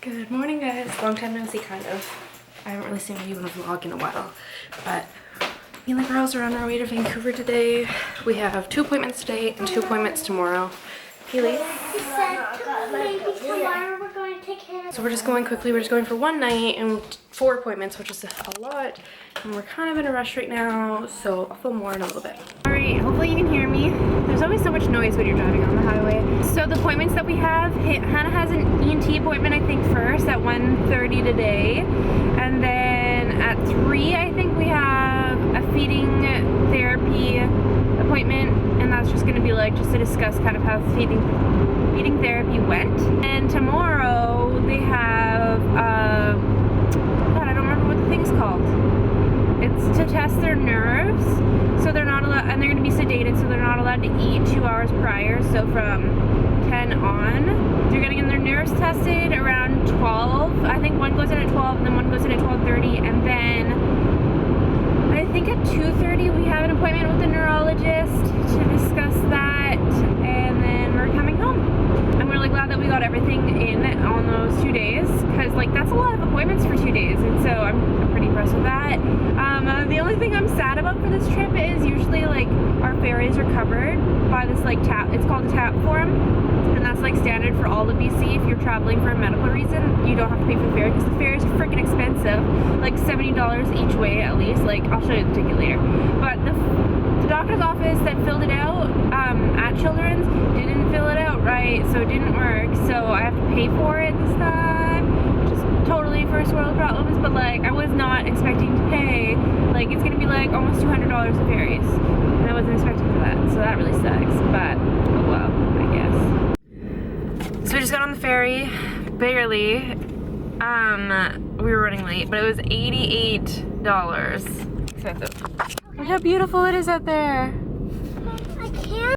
Good morning, guys. Long time no see, kind of. I haven't really seen you in a vlog in a while, but me and the girls are on our way to Vancouver today. We have 2 appointments today and 2 appointments tomorrow. Haley? So we're just going quickly. We're just going for one night and 4 appointments, which is a lot. And we're kind of in a rush right now, so I'll film more in a little bit. Alright, hopefully you can hear me. There's always so much noise when you're driving on the highway. So the appointments that we have, Hannah has an ENT appointment, I think, first at 1:30 today. And then at 3, I think we have a feeding therapy appointment. And that's just going to be like, just to discuss kind of how feeding therapy went. And tomorrow they have, God, I don't remember what the thing's called. It's to test their nerves, so they're not allowed, and they're going to be sedated, so they're not allowed to eat 2 hours prior. So from 10 on, they're getting their nerves tested around 12. I think one goes in at 12, and then one goes in at 12:30, and then I think at 2:30 we have an appointment with the neurologist to discuss that, and then we're coming home. I'm really glad that we got everything in on those 2 days, because like that's a lot of appointments for 2 days, and so I'm pretty impressed with that. The only thing I'm sad about for this trip is usually like our ferries are covered by this like TAP, it's called a TAP form, and that's like standard for all of BC. If you're traveling for a medical reason, you don't have to pay for the ferry, because the ferries are freaking expensive, like $70 each way at least. Like I'll show you the ticket later, but the doctor's office that filled it out at Children's didn't fill it out right, so it didn't work, so I have to pay for it this time, which is totally first world problems. But like I was not expecting to pay, like it's gonna be like almost $200 of ferries, and I wasn't expecting for that, so that really sucks, but oh well, I guess. So we just got on the ferry, barely. We were running late, but it was $88. Look how beautiful it is out there. I can't.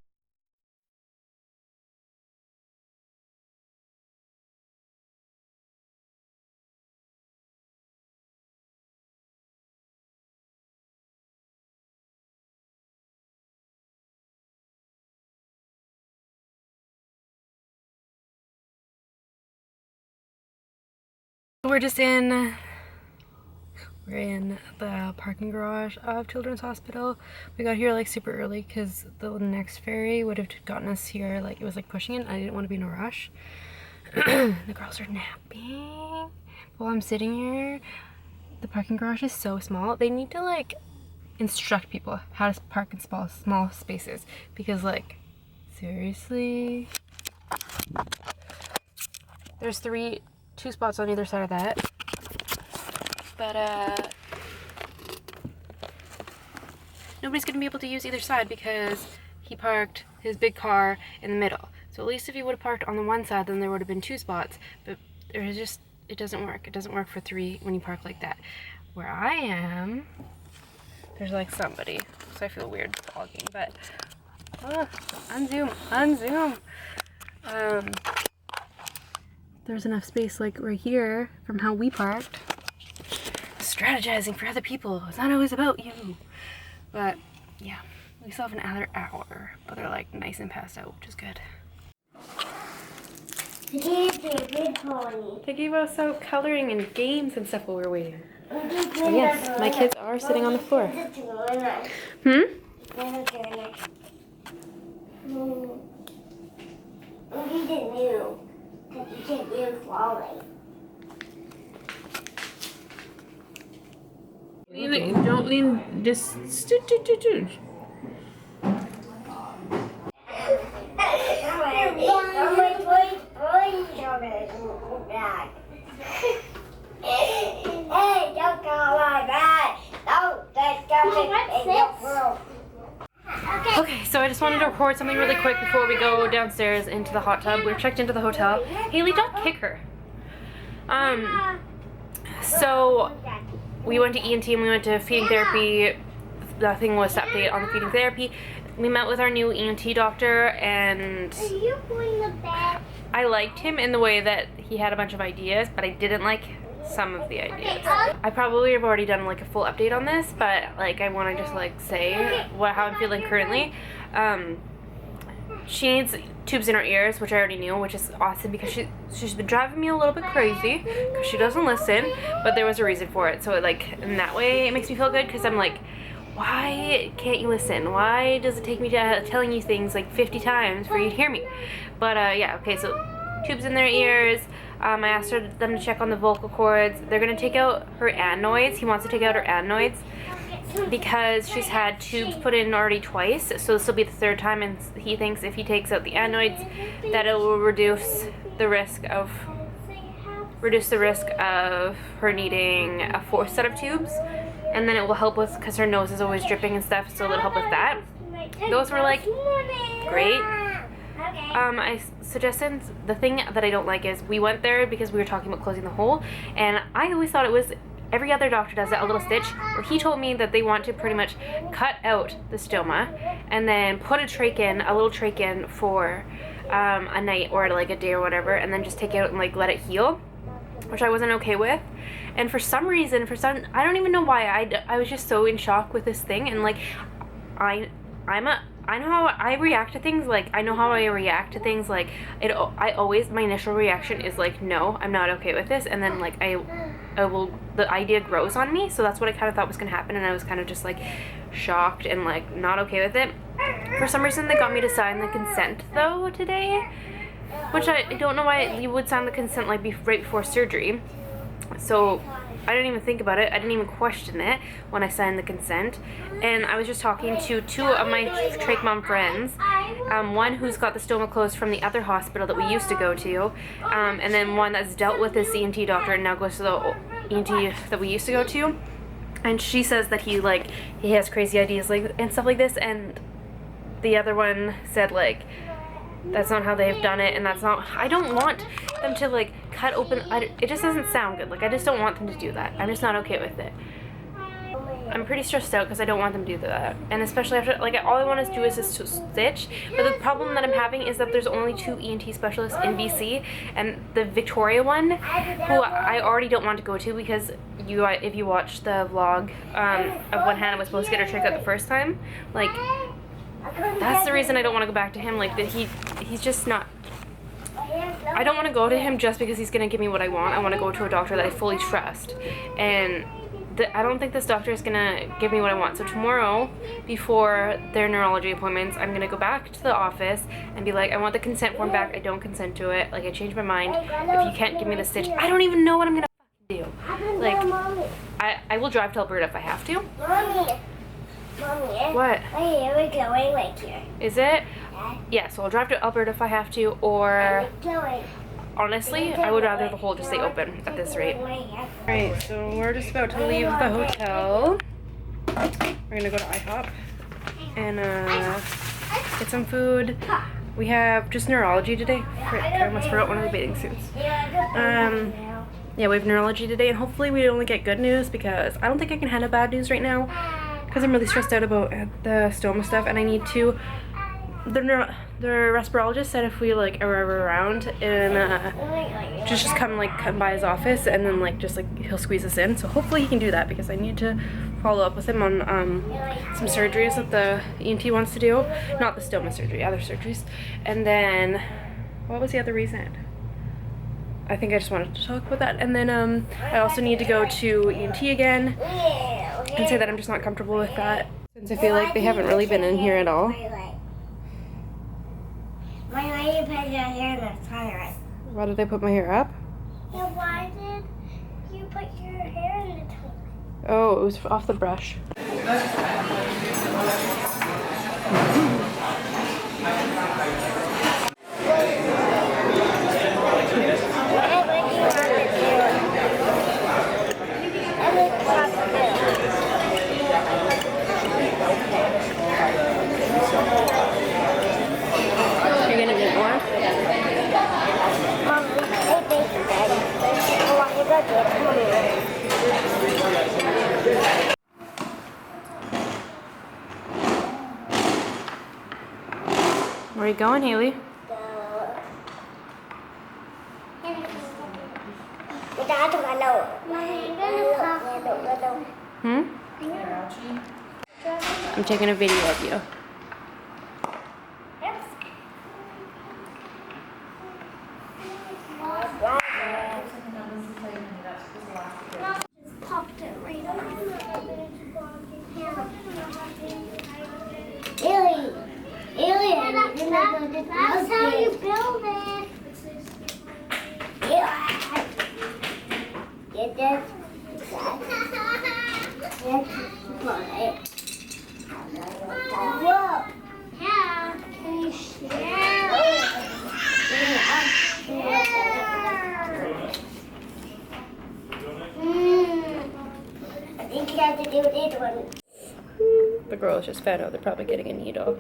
We're in the parking garage of Children's Hospital. We got here like super early because the next ferry would have gotten us here, like it was like pushing it. I didn't want to be in a rush. The girls are napping while I'm sitting here. The parking garage is so small. They need to like instruct people how to park in small spaces, because like seriously, there's 2 spots on either side of that. But nobody's gonna be able to use either side because he parked his big car in the middle. So at least if he would have parked on the one side, then there would have been 2 spots. But it doesn't work. It doesn't work for 3 when you park like that. Where I am, there's like somebody, so I feel weird vlogging. But unzoom. There's enough space like right here from how we parked. Strategizing for other people. It's not always about you. But yeah, we still have another hour, but they're like nice and passed out, which is good. They gave us out coloring and games and stuff while we were waiting. So yes, my kids are sitting on the floor. Don't lean, just Okay, so I just wanted to record something really quick before we go downstairs into the hot tub. We're checked into the hotel. Haley, don't kick her. So we went to ENT and we went to feeding therapy. Nothing was to update on the feeding therapy. We met with our new ENT doctor, and I liked him in the way that he had a bunch of ideas, but I didn't like some of the ideas. I probably have already done like a full update on this, but like I want to just like say how I'm feeling currently. she needs tubes in her ears, which I already knew, which is awesome because she's been driving me a little bit crazy because she doesn't listen, but there was a reason for it. So it, like, in that way it makes me feel good because I'm like, why can't you listen? Why does it take me to telling you things like 50 times for you to hear me? But yeah, okay, so tubes in their ears. I asked them to check on the vocal cords. They're gonna take out her adenoids. He wants to take out her adenoids because she's had tubes put in already twice. So this will be the third time, and he thinks if he takes out the adenoids, that it will reduce the risk of her needing a fourth set of tubes. And then it will help with, because her nose is always dripping and stuff, so it'll help with that. Those were like great. I suggested, the thing that I don't like is we went there because we were talking about closing the hole, and I always thought it was every other doctor does it, a little stitch, where he told me that they want to pretty much cut out the stoma and then put a little trach in for a night or like a day or whatever, and then just take it out and like let it heal, which I wasn't okay with. And for some reason, I don't even know why, I was just so in shock with this thing. And like I know how I react to things. Like, I know how I react to things. Like, my initial reaction is like, no, I'm not okay with this. And then like the idea grows on me. So that's what I kind of thought was gonna happen. And I was kind of just like shocked and like not okay with it. For some reason, they got me to sign the consent though today, which I don't know why you would sign the consent like right before surgery. So I didn't even think about it. I didn't even question it when I signed the consent. And I was just talking to two of my trach mom friends. One who's got the stoma closed from the other hospital that we used to go to. And then one that's dealt with this ENT doctor and now goes to the ENT that we used to go to. And she says that he has crazy ideas like and stuff like this. And the other one said like, that's not how they've done it, and that's not, I don't want them to like cut open, it just doesn't sound good. Like, I just don't want them to do that. I'm just not okay with it. I'm pretty stressed out because I don't want them to do that, and especially after, like, all I want to do is just to stitch. But the problem that I'm having is that there's only 2 ENT specialists in BC, and the Victoria one, who I already don't want to go to because if you watch the vlog of when Hannah was supposed to get her trach out the first time, like, that's the reason I don't want to go back to him. Like, that he's just not, I don't want to go to him just because he's going to give me what I want. I want to go to a doctor that I fully trust, and I don't think this doctor is going to give me what I want. So tomorrow, before their neurology appointments, I'm going to go back to the office and be like, I want the consent form back. I don't consent to it. Like, I changed my mind. If you can't give me the stitch, I don't even know what I'm going to do. Like, I will drive to Alberta if I have to. Mommy. What? Here we're going right here. Is it? Yeah, so I'll drive to Alberta if I have to, or honestly, I would rather the hole just stay open at this rate. Alright, so we're just about to leave the hotel. We're gonna go to IHOP and get some food. We have just neurology today. I almost forgot one of the bathing suits. Yeah, we have neurology today, and hopefully we only get good news because I don't think I can handle bad news right now. Because I'm really stressed out about the stoma stuff, and I need to, the respirologist said if we like arrive around and just come by his office, and then like just like he'll squeeze us in. So hopefully he can do that because I need to follow up with him on some surgeries that the ENT wants to do, not the stoma surgery, other surgeries. And then what was the other reason? I think I just wanted to talk about that. And then I also need to go to ENT again and say that I'm just not comfortable with that, since I feel like they haven't really been in here at all. Why did you put your hair in the toilet? Why did they put my hair up? Yeah, why did you put your hair in the toilet? Oh, it was off the brush. You're gonna get more? Where are you going, Haley? I'm taking a video of you. That's how you build it. Yeah. Get this. Whoa. Yeah. Can you share? I think you have to do this one. The girls just found out they're probably getting a needle.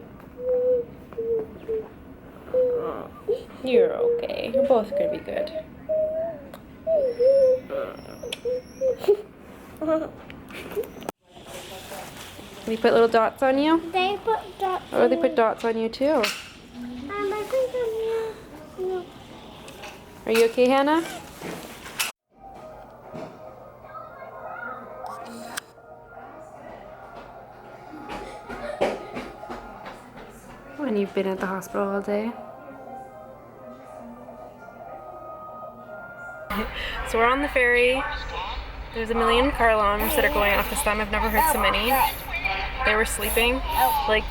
Oh, you're okay. You're both gonna be good. They put little dots on you? They put dots. Oh, they put dots on you too. I think I'm here. Are you okay, Hannah? When you've been at the hospital all day. So we're on the ferry. There's a million car alarms that are going off this time. I've never heard so many. They were sleeping, like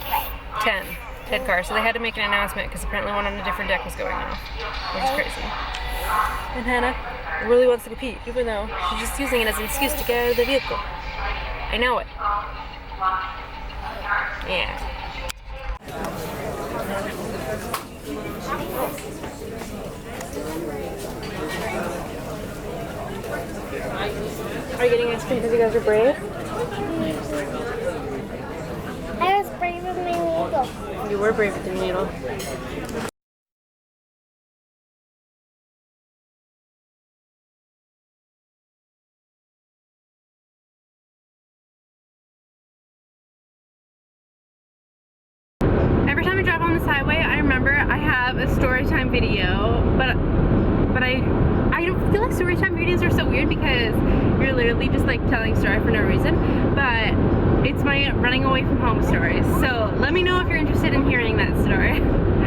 10 cars. So they had to make an announcement because apparently one on a different deck was going off. Which is crazy. And Hannah really wants to compete, even though she's just using it as an excuse to get out of the vehicle. I know it. Yeah. Are you getting ice cream because you guys are brave? I was brave with my needle. You were brave with the needle. Every time I drive on this highway, I remember I have a story time video, but I don't feel like story time videos are so weird because you're literally just like telling a story for no reason, but it's my running away from home stories. So let me know if you're interested in hearing that story.